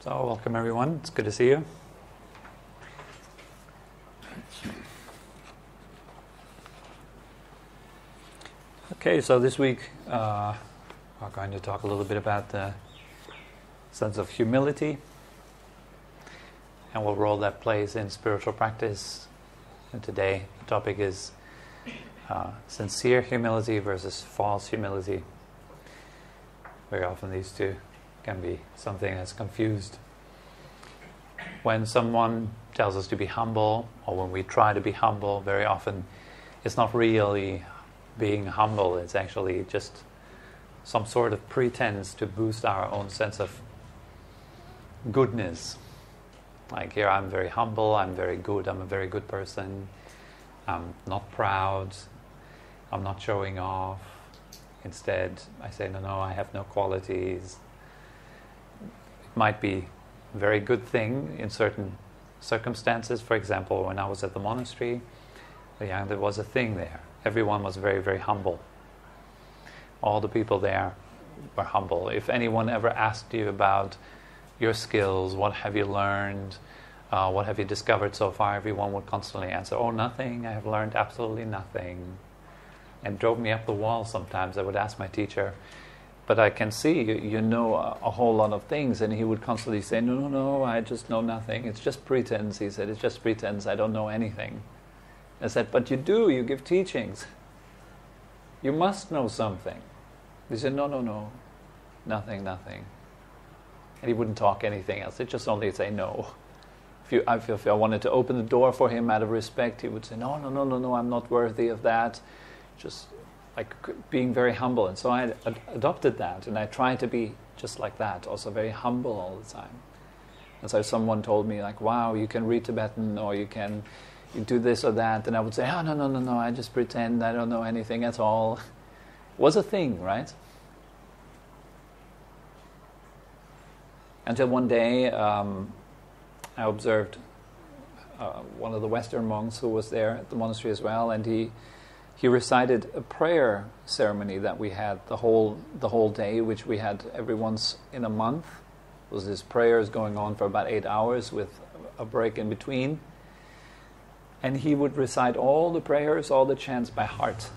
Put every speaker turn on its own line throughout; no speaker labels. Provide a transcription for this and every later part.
So welcome everyone, it's good to see you. Okay, so this week we're going to talk a little bit about the sense of humility and what role that plays in spiritual practice. And today the topic is sincere humility versus false humility. Very often these two can be something that's confused. When someone tells us to be humble, or when we try to be humble, very often it's not really being humble, it's actually just some sort of pretense to boost our own sense of goodness. Like, here I'm very humble, I'm very good, I'm a very good person, I'm not proud, I'm not showing off. Instead, I say, no, I have no qualities. It might be a very good thing in certain circumstances. For example, when I was at the monastery, there was a thing there. Everyone was very, very humble. All the people there were humble. If anyone ever asked you about your skills, what have you learned, what have you discovered so far, everyone would constantly answer, oh, nothing, I have learned absolutely nothing. And drove me up the wall sometimes. I would ask my teacher, but I can see you know a whole lot of things. And he would constantly say, no, I just know nothing. It's just pretense. He said, it's just pretense. I don't know anything. I said, but you do. You give teachings. You must know something. He said, no, nothing. And he wouldn't talk anything else. He'd just only say no. If I wanted to open the door for him out of respect, he would say, no, I'm not worthy of that. Just like being very humble. And so I adopted that, and I tried to be just like that, also very humble all the time. And so someone told me, like, wow, you can read Tibetan, or you do this or that, and I would say, oh, no, I just pretend I don't know anything at all. It was a thing, right? Until one day I observed one of the Western monks who was there at the monastery as well, and he recited a prayer ceremony that we had the whole day, which we had every once in a month. It was these prayers going on for about 8 hours with a break in between. And he would recite all the prayers, all the chants by heart.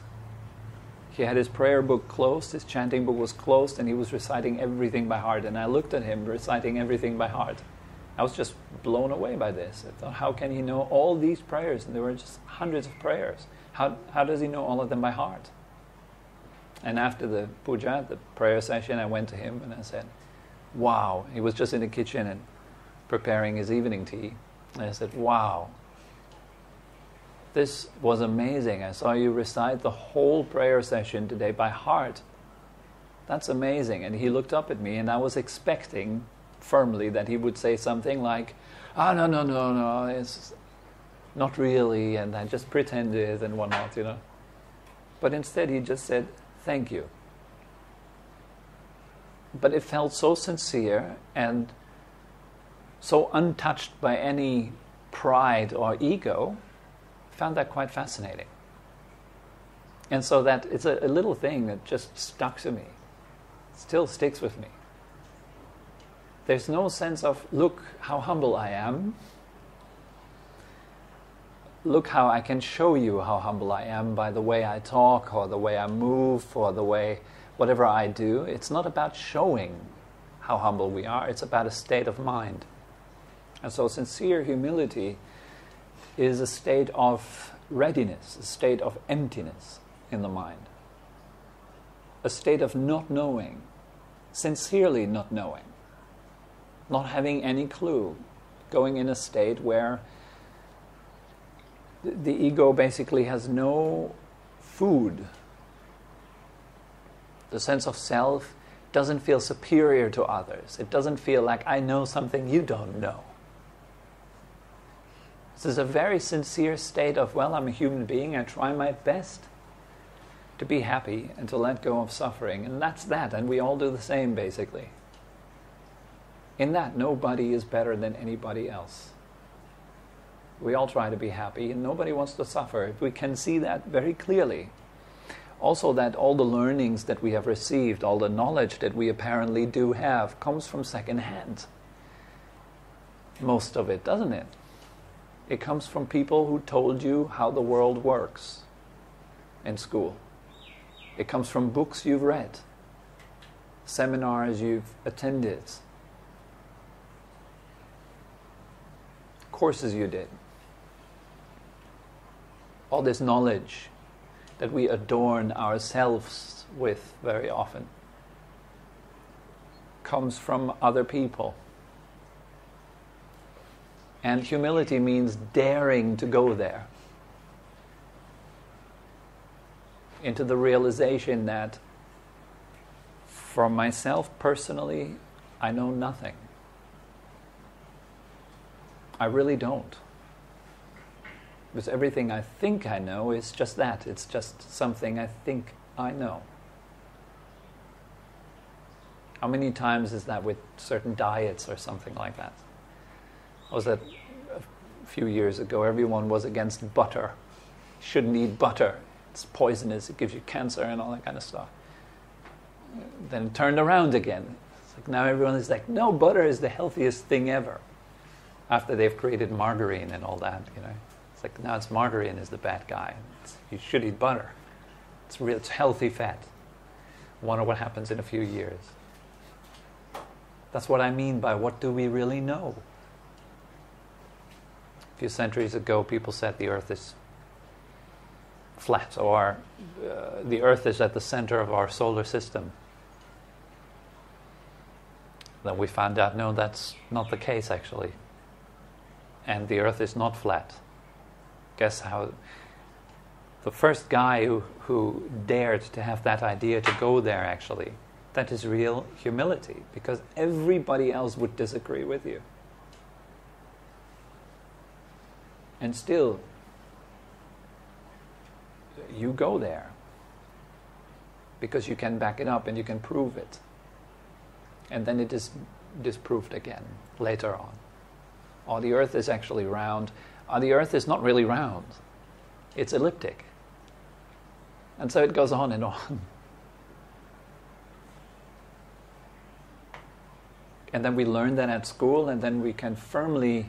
He had his prayer book closed, his chanting book was closed, and he was reciting everything by heart. And I looked at him reciting everything by heart. I was just blown away by this. I thought, how can he know all these prayers? And there were just hundreds of prayers. How does he know all of them by heart? And after the puja, the prayer session, I went to him and I said, wow. He was just in the kitchen and preparing his evening tea. And I said, wow, this was amazing. I saw you recite the whole prayer session today by heart. That's amazing. And he looked up at me, and I was expecting firmly that he would say something like, no, it's not really, and I just pretended and whatnot, But instead he just said, thank you. But it felt so sincere and so untouched by any pride or ego. I found that quite fascinating. And so that it's a little thing that just stuck to me. Still sticks with me. There's no sense of, look how humble I am. Look how I can show you how humble I am by the way I talk, or the way I move, or the way whatever I do. It's not about showing how humble we are. It's about a state of mind. And so sincere humility is a state of readiness, a state of emptiness in the mind. A state of not knowing, sincerely not knowing, not having any clue, going in a state where the ego basically has no food. The sense of self doesn't feel superior to others. It doesn't feel like I know something you don't know. This is a very sincere state of, well, I'm a human being, I try my best to be happy and to let go of suffering. And that's that, and we all do the same, basically. In that, nobody is better than anybody else. We all try to be happy, and nobody wants to suffer. If we can see that very clearly. Also that all the learnings that we have received, all the knowledge that we apparently do have, comes from second hand. most of it, doesn't it? It comes from people who told you how the world works in school. It comes from books you've read, seminars you've attended, courses you did. All this knowledge that we adorn ourselves with very often comes from other people. And humility means daring to go there, into the realization that for myself personally, I know nothing. I really don't. Because everything I think I know is just that. It's just something I think I know. How many times is that with certain diets or something like that? Was that a few years ago? Everyone was against butter. Shouldn't eat butter. It's poisonous. It gives you cancer and all that kind of stuff. Then it turned around again. It's like now everyone is like, no, butter is the healthiest thing ever. After they've created margarine and all that, you know. It's like now it's margarine is the bad guy. You should eat butter. It's real. It's healthy fat. Wonder what happens in a few years. That's what I mean by what do we really know? A few centuries ago, people said the Earth is flat, or the Earth is at the center of our solar system. Then we found out, no, that's not the case actually. And the Earth is not flat. Guess how? The first guy who dared to have that idea to go there actually, that is real humility, because everybody else would disagree with you. And still, you go there because you can back it up and you can prove it. And then it is disproved again later on. Oh, the Earth is actually round. Oh, the Earth is not really round. It's elliptic. And so it goes on and on. And then we learn that at school, and then we can firmly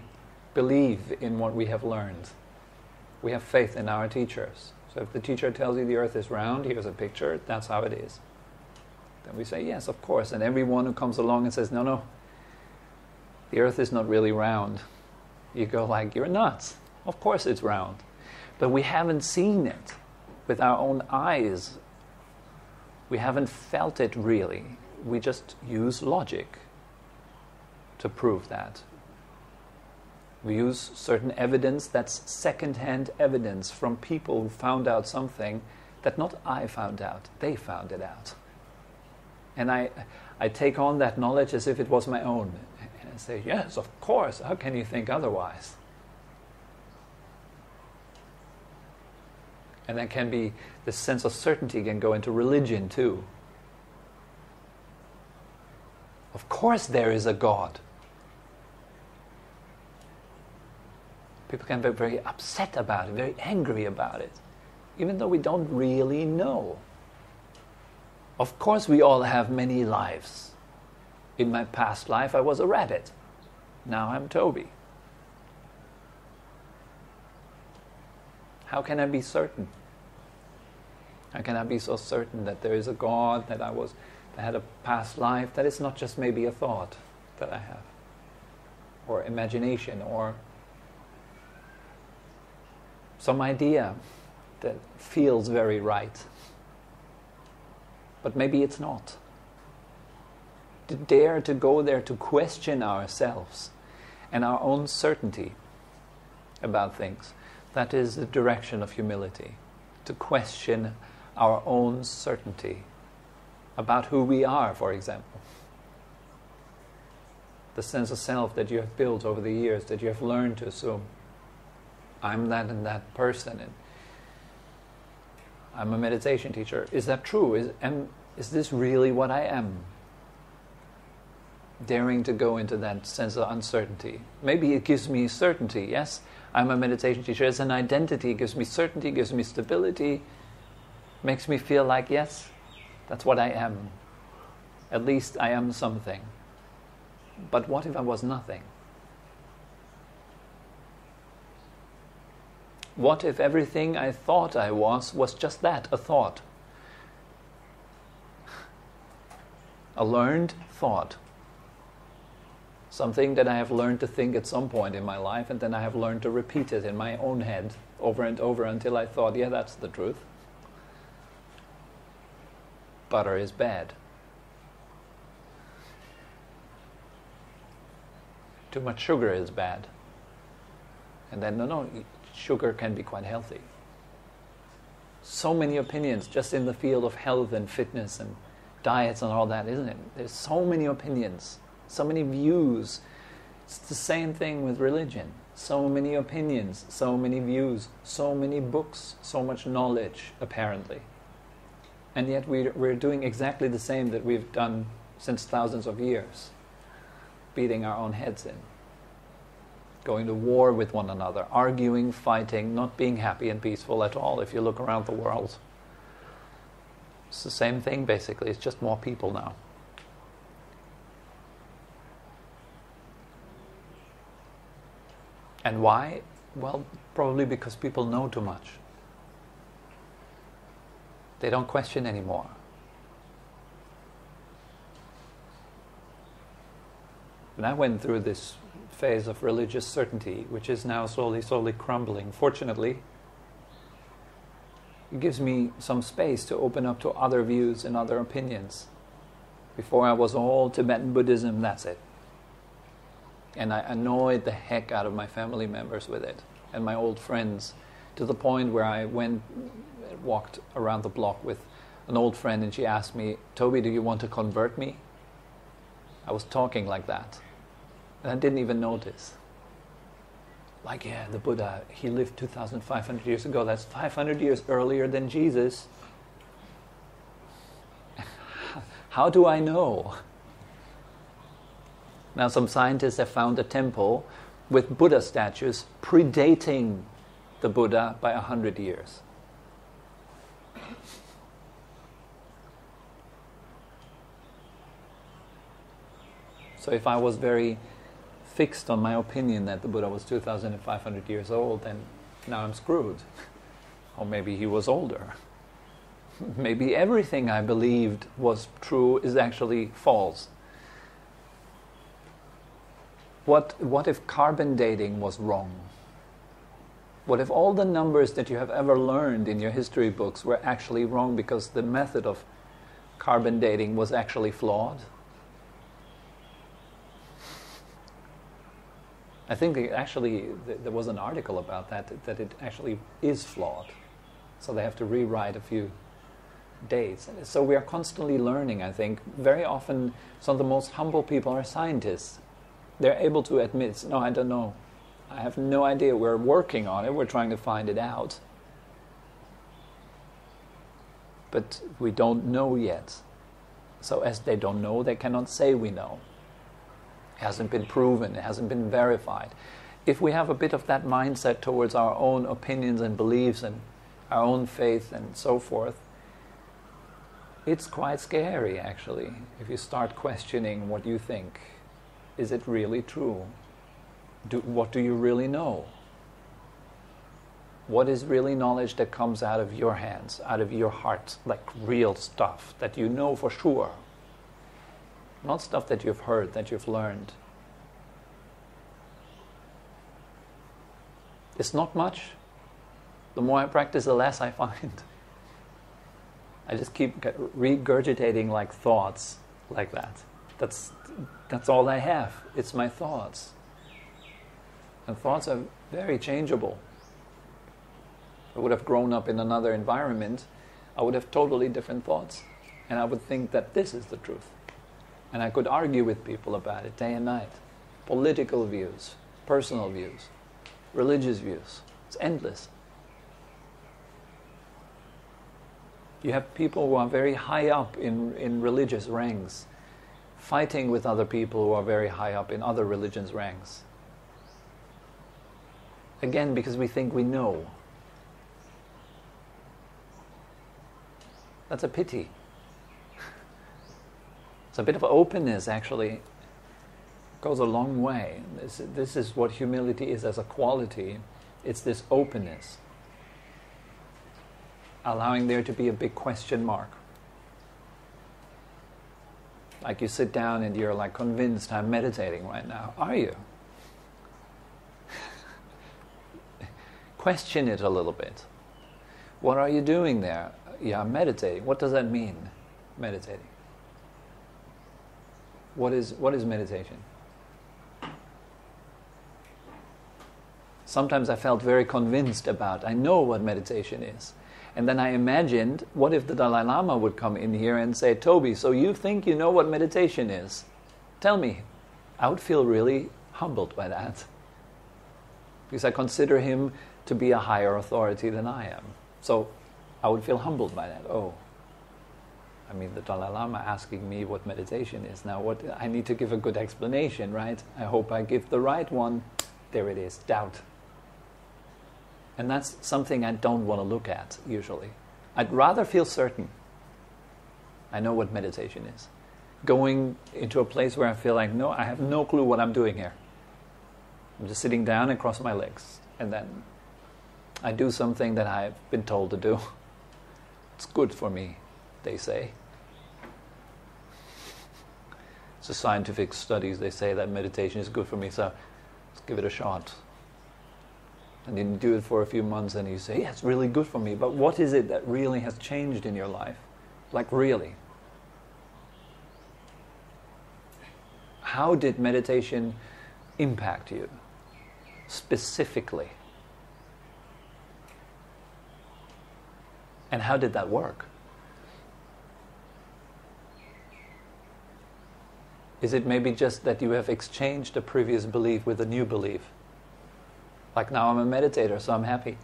believe in what we have learned. We have faith in our teachers. So if the teacher tells you the Earth is round, here's a picture, that's how it is. Then we say, yes, of course. And everyone who comes along and says, no, the Earth is not really round, you go like, you're nuts. Of course it's round. But we haven't seen it with our own eyes. We haven't felt it really. We just use logic to prove that. We use certain evidence that's second-hand evidence from people who found out something that not I found out, they found it out. And I take on that knowledge as if it was my own. And I say, yes, of course, how can you think otherwise? And that can be, this sense of certainty can go into religion too. Of course there is a God. People can be very upset about it, very angry about it, even though we don't really know. Of course we all have many lives. In my past life I was a rabbit. Now I'm Tobi. How can I be certain? How can I be so certain that there is a God, that I had a past life, that it's not just maybe a thought that I have, or imagination, or some idea that feels very right, but maybe it's not. To dare to go there to question ourselves and our own certainty about things, that is the direction of humility. To question our own certainty about who we are, for example. The sense of self that you have built over the years, that you have learned to assume. I'm that and that person, and I'm a meditation teacher. Is that true? Is this really what I am? Daring to go into that sense of uncertainty. Maybe it gives me certainty. Yes, I'm a meditation teacher. It's an identity. It gives me certainty, gives me stability, makes me feel like, yes, that's what I am. At least I am something. But what if I was nothing? What if everything I thought I was just that, a thought? A learned thought. Something that I have learned to think at some point in my life, and then I have learned to repeat it in my own head over and over until I thought, yeah, that's the truth. Butter is bad. Too much sugar is bad. And then, no, sugar can be quite healthy. So many opinions just in the field of health and fitness and diets and all that, isn't it? There's so many opinions, so many views. It's the same thing with religion. So many opinions, so many views, so many books, so much knowledge, apparently. And yet we're doing exactly the same that we've done since thousands of years. Beating our own heads in. Going to war with one another, arguing, fighting, not being happy and peaceful at all if you look around the world. It's the same thing basically, it's just more people now. And why? Well, probably because people know too much. They don't question anymore. And I went through this phase of religious certainty, which is now slowly crumbling. Fortunately, it gives me some space to open up to other views and other opinions. Before I was all Tibetan Buddhism, that's it. And I annoyed the heck out of my family members with it, and my old friends, to the point where I walked around the block with an old friend, and she asked me, "Tobi, do you want to convert me?" I was talking like that. And I didn't even notice. Like, yeah, the Buddha, he lived 2,500 years ago. That's 500 years earlier than Jesus. How do I know? Now, some scientists have found a temple with Buddha statues predating the Buddha by 100 years. So if I was very fixed on my opinion that the Buddha was 2,500 years old, then now I'm screwed. Or maybe he was older. Maybe everything I believed was true is actually false. What if carbon dating was wrong? What if all the numbers that you have ever learned in your history books were actually wrong because the method of carbon dating was actually flawed? I think there was an article about that it actually is flawed. So they have to rewrite a few dates. So we are constantly learning, I think. Very often, some of the most humble people are scientists. They're able to admit, no, I don't know. I have no idea. We're working on it. We're trying to find it out. But we don't know yet. So as they don't know, they cannot say we know. It hasn't been proven. It hasn't been verified. If we have a bit of that mindset towards our own opinions and beliefs and our own faith and so forth, it's quite scary, actually, if you start questioning what you think. Is it really true? What do you really know? What is really knowledge that comes out of your hands, out of your heart, like real stuff that you know for sure? Not stuff that you've heard, that you've learned. It's not much. The more I practice, the less I find. I just keep regurgitating like thoughts like that. That's all I have. It's my thoughts. And thoughts are very changeable. If I would have grown up in another environment, I would have totally different thoughts. And I would think that this is the truth. And I could argue with people about it day and night. Political views, personal views, religious views. It's endless. You have people who are very high up in religious ranks, fighting with other people who are very high up in other religions' ranks. Again, because we think we know. That's a pity. It's a bit of openness, actually. Goes a long way. This is what humility is as a quality. It's this openness. allowing there to be a big question mark. Like you sit down and you're like convinced I'm meditating right now. Are you? Question it a little bit. What are you doing there? Yeah, I'm meditating. What does that mean, meditating? What is meditation? Sometimes I felt very convinced about, I know what meditation is. And then I imagined, what if the Dalai Lama would come in here and say, Tobi, so you think you know what meditation is? Tell me. I would feel really humbled by that. Because I consider him to be a higher authority than I am. So I would feel humbled by that. Oh, I mean, the Dalai Lama asking me what meditation is. Now, what I need to give a good explanation, right? I hope I give the right one. There it is, doubt. And that's something I don't want to look at, usually. I'd rather feel certain. I know what meditation is. Going into a place where I feel like, no, I have no clue what I'm doing here. I'm just sitting down and cross my legs. And then I do something that I've been told to do. It's good for me, they say. It's a scientific studies, they say that meditation is good for me, so let's give it a shot. And then you do it for a few months and you say, yeah, it's really good for me. But what is it that really has changed in your life? Like really? How did meditation impact you? Specifically? And how did that work? Is it maybe just that you have exchanged a previous belief with a new belief? Like now I'm a meditator, so I'm happy.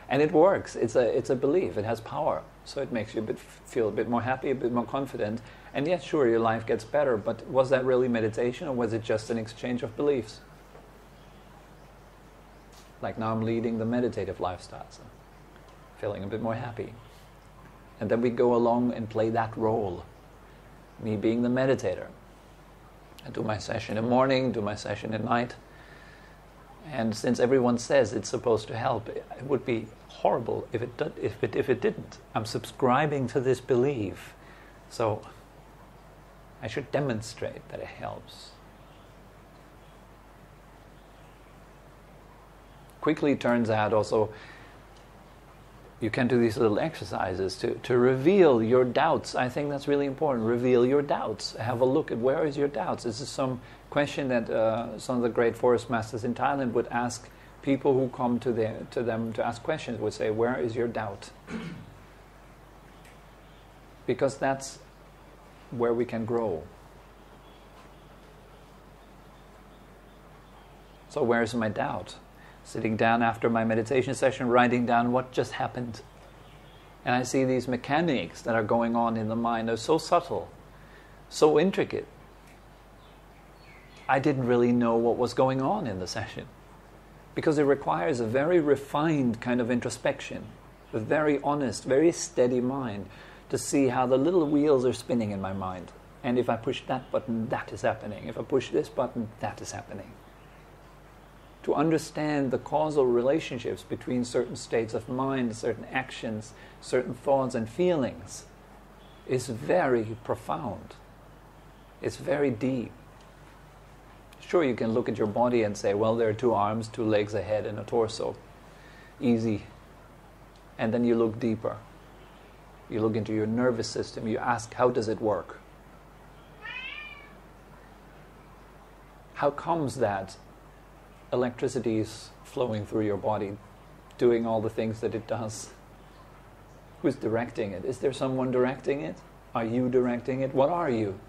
And it works. It's a belief. It has power. So it makes you feel a bit more happy, a bit more confident. And yes, sure, your life gets better, but was that really meditation or was it just an exchange of beliefs? Like now I'm leading the meditative lifestyle, so feeling a bit more happy. And then we go along and play that role. Me being the meditator. I do my session in the morning, do my session at night. And since everyone says it's supposed to help, it would be horrible if it didn't. I'm subscribing to this belief. So I should demonstrate that it helps. Quickly turns out also you can do these little exercises to reveal your doubts. I think that's really important. Reveal your doubts. Have a look at where is your doubts. This is some question that some of the great forest masters in Thailand would ask people who come to them to ask questions, would say, where is your doubt? Because that's where we can grow. So where is my doubt? Sitting down after my meditation session, writing down what just happened. And I see these mechanics that are going on in the mind. They're so subtle, so intricate. I didn't really know what was going on in the session. Because it requires a very refined kind of introspection, a very honest, very steady mind to see how the little wheels are spinning in my mind. And if I push that button, that is happening. If I push this button, that is happening. To understand the causal relationships between certain states of mind, certain actions, certain thoughts and feelings is very profound. It's very deep. Sure, you can look at your body and say, well, there are 2 arms, 2 legs, a head and a torso. Easy. And then you look deeper. You look into your nervous system. You ask, how does it work? How comes that electricity is flowing through your body, doing all the things that it does? Who's directing it? Is there someone directing it? Are you directing it? What are you?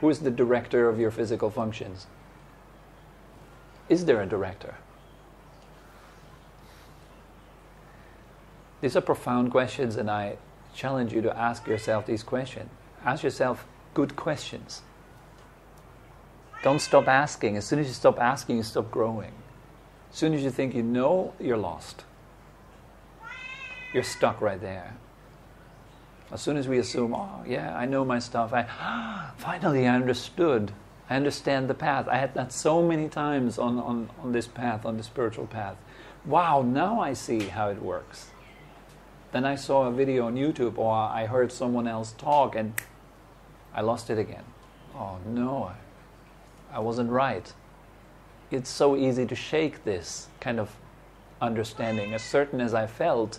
Who is the director of your physical functions? Is there a director? These are profound questions, and I challenge you to ask yourself these questions. Ask yourself good questions. Don't stop asking. As soon as you stop asking, you stop growing. As soon as you think you know, you're lost. You're stuck right there. As soon as we assume, oh yeah, I know my stuff, finally I understood. I understand the path. I had that so many times on this path, on the spiritual path. Wow, now I see how it works. Then I saw a video on YouTube, or I heard someone else talk, and I lost it again. Oh no, I wasn't right. It's so easy to shake this kind of understanding. As certain as I felt,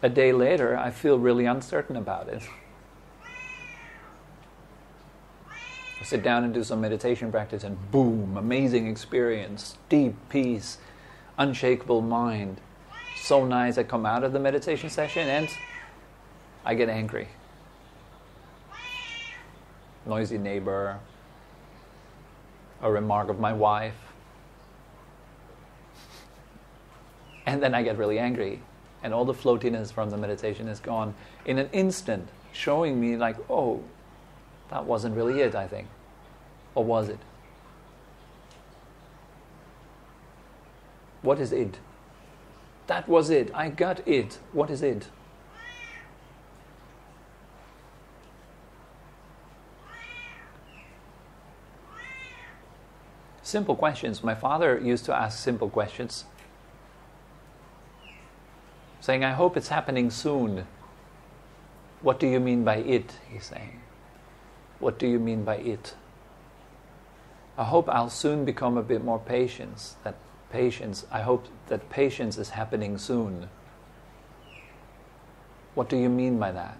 a day later I feel really uncertain about it. I sit down and do some meditation practice and boom, amazing experience, deep peace, unshakable mind. So nice. I come out of the meditation session and I get angry. Noisy neighbor, a remark of my wife. And then I get really angry. And all the floatiness from the meditation is gone in an instant, showing me like, oh, that wasn't really it, I think. Or was it? What is it? That was it. I got it. What is it? Simple questions. My father used to ask simple questions, saying, I hope it's happening soon. What do you mean by it? He's saying. What do you mean by it? I hope I'll soon become a bit more patient. I hope that patience is happening soon. What do you mean by that?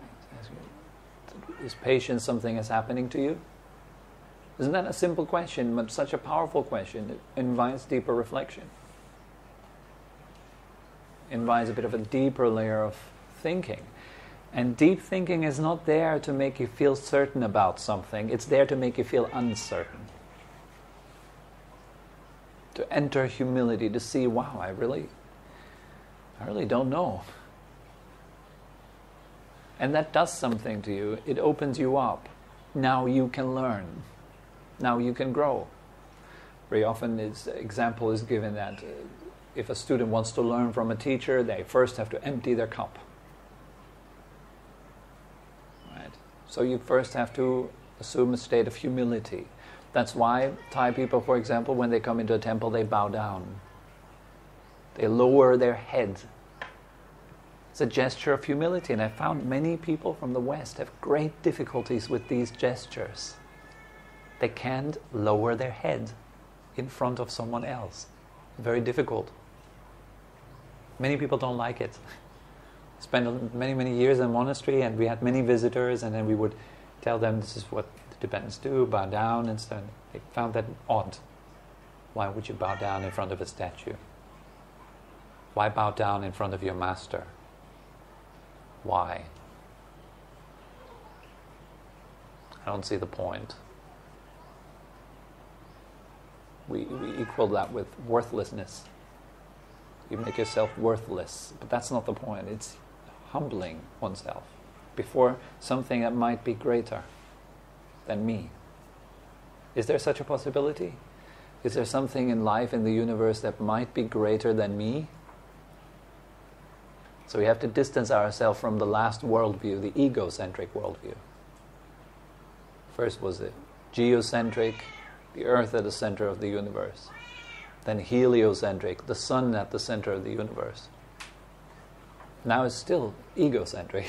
Is patience something that's happening to you? Isn't that a simple question, but such a powerful question? It invites deeper reflection. Invites a bit of a deeper layer of thinking. And deep thinking is not there to make you feel certain about something. It's there to make you feel uncertain. To enter humility, to see, wow, I really don't know. And that does something to you. It opens you up. Now you can learn. Now you can grow. Very often this example is given that if a student wants to learn from a teacher, they first have to empty their cup. Right? So you first have to assume a state of humility. That's why Thai people, for example, when they come into a temple, they bow down. They lower their head. It's a gesture of humility, and I found many people from the West have great difficulties with these gestures. They can't lower their head in front of someone else. Very difficult. Many people don't like it. Spent many years in a monastery, and we had many visitors, and then we would tell them this is what the Tibetans do, bow down and stuff. They found that odd. Why would you bow down in front of a statue? Why bow down in front of your master? Why? I don't see the point. We equal that with worthlessness. You make yourself worthless, but that's not the point. It's humbling oneself before something that might be greater than me. Is there such a possibility? Is there something in life, in the universe, that might be greater than me? So we have to distance ourselves from the last worldview, the egocentric worldview. First was the geocentric, the earth at the center of the universe. Then heliocentric, the sun at the center of the universe. Now it's still egocentric,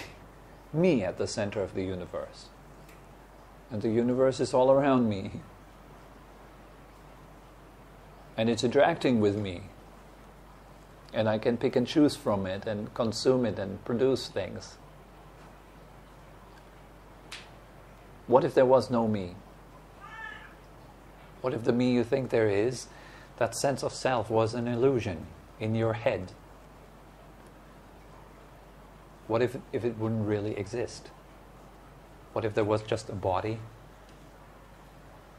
me at the center of the universe. And the universe is all around me. And it's interacting with me. And I can pick and choose from it and consume it and produce things. What if there was no me? What if the me you think there is, that sense of self, was an illusion in your head? What if it wouldn't really exist? What if there was just a body,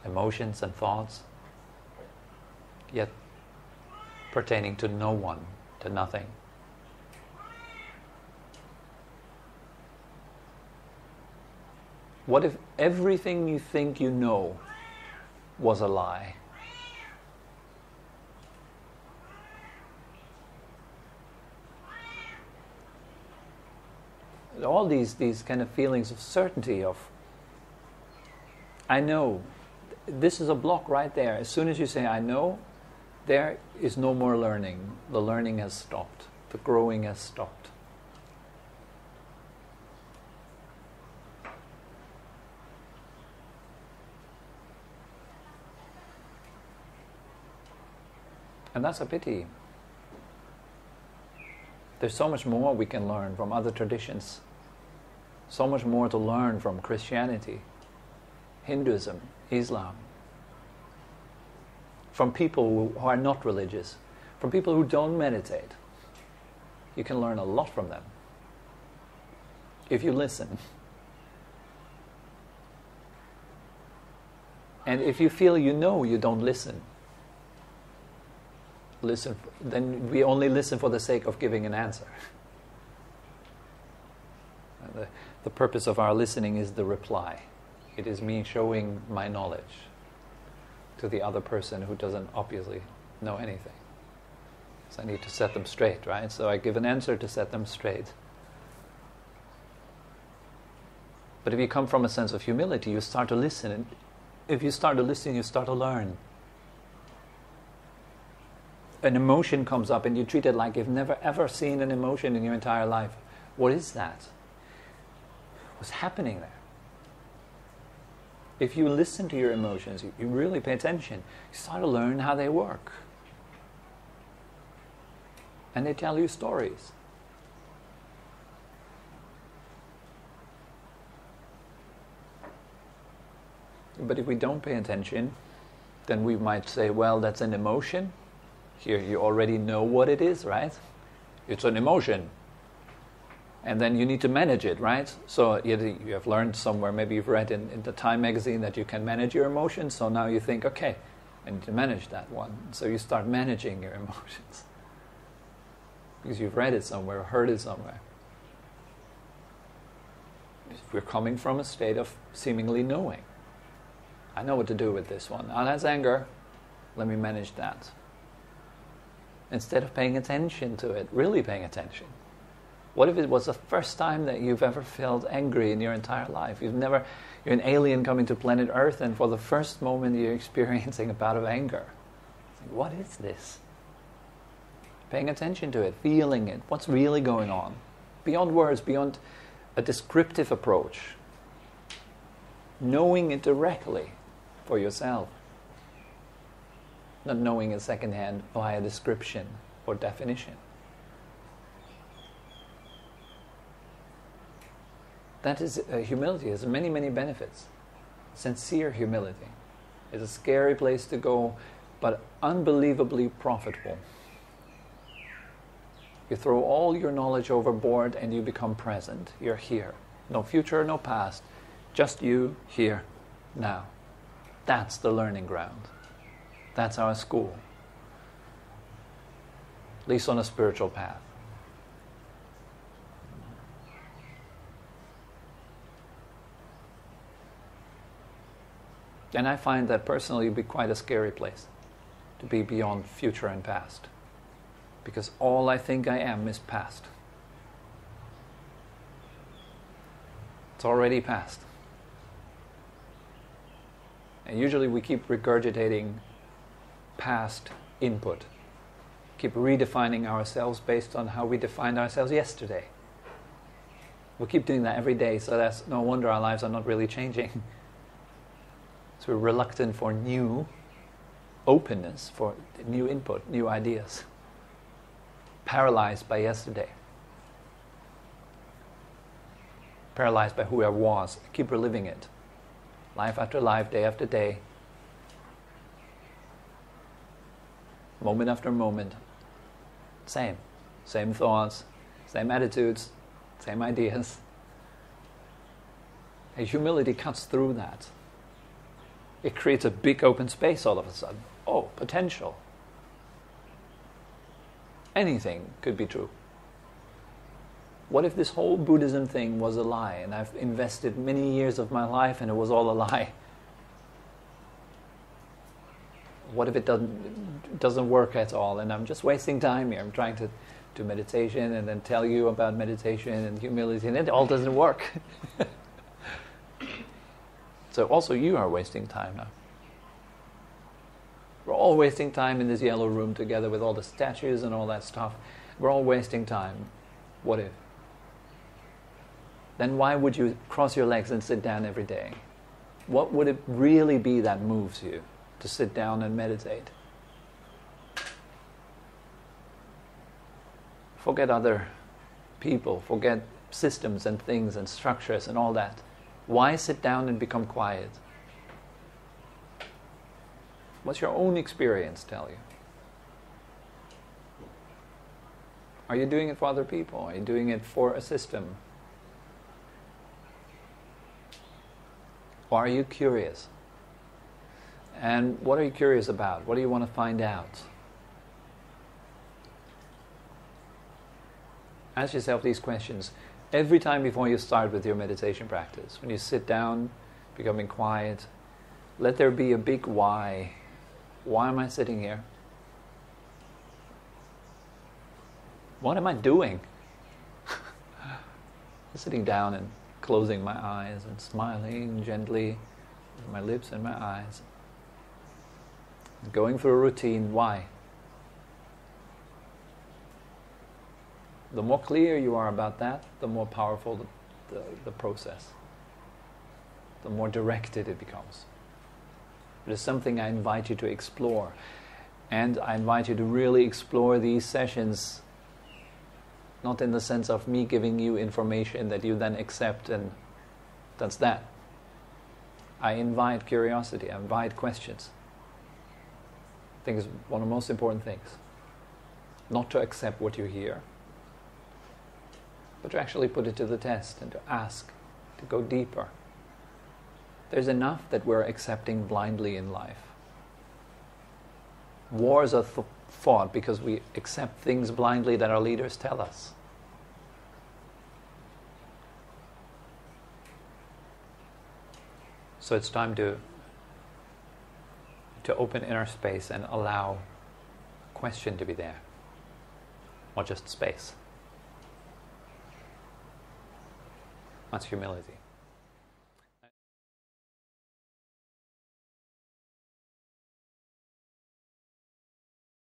emotions and thoughts, yet pertaining to no one, to nothing? What if everything you think you know was a lie? All these kind of feelings of certainty, of I know this is a block right there. As soon as you say, I know, there is no more learning. The learning has stopped. The growing has stopped. And that's a pity. There's so much more we can learn from other traditions. So much more to learn from Christianity, Hinduism, Islam. From people who are not religious. From people who don't meditate. You can learn a lot from them. If you listen. And if you feel you know you don't listen, then we only listen for the sake of giving an answer. The purpose of our listening is the reply. It is me showing my knowledge to the other person who doesn't obviously know anything. So I need to set them straight, right? So I give an answer to set them straight. But if you come from a sense of humility, you start to listen. And if you start to listen, you start to learn. An emotion comes up and you treat it like you've never ever seen an emotion in your entire life. What is that? What's happening there? If you listen to your emotions, you really pay attention, you start to learn how they work. And they tell you stories. But if we don't pay attention, then we might say, well, that's an emotion. Here you already know what it is, right? It's an emotion. And then you need to manage it, right? So you have learned somewhere, maybe you've read in the Time magazine that you can manage your emotions. So now you think, okay, I need to manage that one. So you start managing your emotions. Because you've read it somewhere, or heard it somewhere. We're coming from a state of seemingly knowing. I know what to do with this one. Oh, that's anger. Let me manage that. Instead of paying attention to it, really paying attention. What if it was the first time that you've ever felt angry in your entire life? You're an alien coming to planet Earth, and for the first moment you're experiencing a bout of anger. Like, what is this? Paying attention to it, feeling it, what's really going on. Beyond words, beyond a descriptive approach. Knowing it directly for yourself. Not knowing it secondhand via description or definition. That is humility. It has many, many benefits. Sincere humility. It's a scary place to go, but unbelievably profitable. You throw all your knowledge overboard and you become present. You're here. No future, no past. Just you, here, now. That's the learning ground. That's our school. At least on a spiritual path. And I find that personally to be quite a scary place, to be beyond future and past. Because all I think I am is past. It's already past. And usually we keep regurgitating past input. Keep redefining ourselves based on how we defined ourselves yesterday. We keep doing that every day, so that's no wonder our lives are not really changing. So we're reluctant for new openness, for new input, new ideas. Paralyzed by yesterday. Paralyzed by who I was. Keep reliving it. Life after life, day after day. Moment after moment. Same. Same thoughts, same attitudes, same ideas. And humility cuts through that. It creates a big open space all of a sudden. Oh, potential. Anything could be true. What if this whole Buddhism thing was a lie and I've invested many years of my life and it was all a lie? What if it doesn't work at all and I'm just wasting time here? I'm trying to do meditation and then tell you about meditation and humility and it all doesn't work. So also you are wasting time now. We're all wasting time in this yellow room together with all the statues and all that stuff. We're all wasting time. What if? Then why would you cross your legs and sit down every day? What would it really be that moves you to sit down and meditate? Forget other people, forget systems and things and structures and all that. Why sit down and become quiet? What's your own experience tell you? Are you doing it for other people? Are you doing it for a system? Or are you curious? And what are you curious about? What do you want to find out? Ask yourself these questions every time before you start with your meditation practice. When you sit down, becoming quiet, let there be a big why. Why am I sitting here? What am I doing? Sitting down and closing my eyes and smiling gently with my lips and my eyes. Going through a routine. Why? The more clear you are about that, the more powerful the process. The more directed it becomes. It is something I invite you to explore. And I invite you to really explore these sessions, not in the sense of me giving you information that you then accept and that's that. I invite curiosity, I invite questions. I think it's one of the most important things. Not to accept what you hear, but to actually put it to the test and to ask, to go deeper. There's enough that we're accepting blindly in life. Wars are fought because we accept things blindly that our leaders tell us. So it's time to open inner space and allow question to be there, or just space. That's humility.